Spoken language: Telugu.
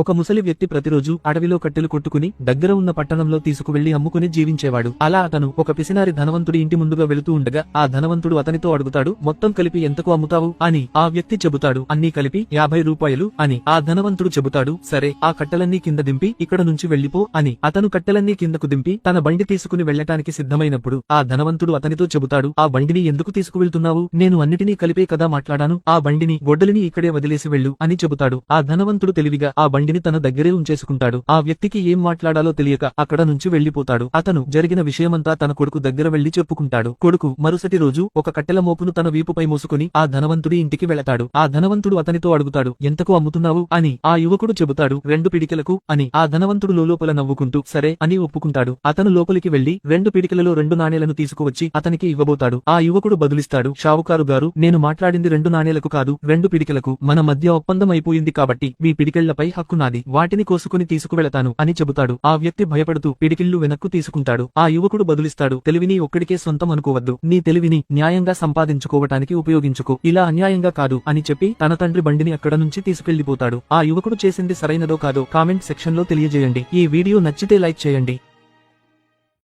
ఒక ముసలి వ్యక్తి ప్రతిరోజు అడవిలో కట్టెలు కొట్టుకుని దగ్గర ఉన్న పట్టణంలో తీసుకువెళ్లి అమ్ముకుని జీవించేవాడు. అలా అతను ఒక పిసినారి ధనవంతుడి ఇంటి ముందుగా వెళుతూ ఉండగా ఆ ధనవంతుడు అతనితో అడుగుతాడు, మొత్తం కలిపి ఎంతకు అమ్ముతావు అని. ఆ వ్యక్తి చెబుతాడు, అన్నీ కలిపి 50 రూపాయలు అని. ఆ ధనవంతుడు చెబుతాడు, సరే ఆ కట్టెలన్నీ కింద దింపి ఇక్కడ నుంచి వెళ్లిపో అని. అతను కట్టెలన్నీ కిందకు దింపి తన బండి తీసుకుని వెళ్లటానికి సిద్ధమైనప్పుడు ఆ ధనవంతుడు అతనితో చెబుతాడు, ఆ బండిని ఎందుకు తీసుకువెళ్తున్నావు? నేను అన్నిటినీ కలిపే కదా మాట్లాడాను. ఆ బండిని గొడ్డలిని ఇక్కడే వదిలేసి వెళ్ళు అని చెబుతాడు. ఆ ధనవంతుడు తెలివిగా ఆ బండిని తన దగ్గరే ఉంచేసుకుంటాడు. ఆ వ్యక్తికి ఏం మాట్లాడాలో తెలియక అక్కడ నుంచి వెళ్లిపోతాడు. అతను జరిగిన విషయమంతా తన కొడుకు దగ్గర వెళ్లి చెప్పుకుంటాడు. కొడుకు మరుసటి రోజు ఒక కట్టెల మోపును తన వీపుపై మోసుకుని ఆ ధనవంతుడి ఇంటికి వెళతాడు. ఆ ధనవంతుడు అతనితో అడుగుతాడు, ఎంతకు అమ్ముతున్నావు అని. ఆ యువకుడు చెబుతాడు, 2 పిడికెలకు అని. ఆ ధనవంతుడు లోపల నవ్వుకుంటూ సరే అని ఒప్పుకుంటాడు. అతను లోపలికి వెళ్లి 2 పిడికెలలో 2 నాణేలను తీసుకువచ్చి అతనికి ఇవ్వబోతాడు. ఆ యువకుడు బదులిస్తాడు, షావుకారు గారు, నేను మాట్లాడింది 2 నాణేలకు కాదు, 2 పిడికెలకు. మన మధ్య ఒప్పందం అయిపోయింది కాబట్టి మీ పిడికెళ్లపై హక్కు నాది, వాటిని కోసుకుని తీసుకువెళతాను అని చెబుతాడు. ఆ వ్యక్తి భయపడుతూ పిడికిళ్లు వెనక్కు తీసుకుంటాడు. ఆ యువకుడు బదులిస్తాడు, తెలివిని ఒక్కడికే సొంతం అనుకోవద్దు, నీ తెలివిని న్యాయంగా సంపాదించుకోవటానికి ఉపయోగించుకో, ఇలా అన్యాయంగా కాదు అని చెప్పి తన తండ్రి బండిని అక్కడ నుంచి తీసుకెళ్లిపోతాడు. ఆ యువకుడు చేసింది సరైనదో కాదో కామెంట్ సెక్షన్ లో తెలియజేయండి. ఈ వీడియో నచ్చితే లైక్ చేయండి.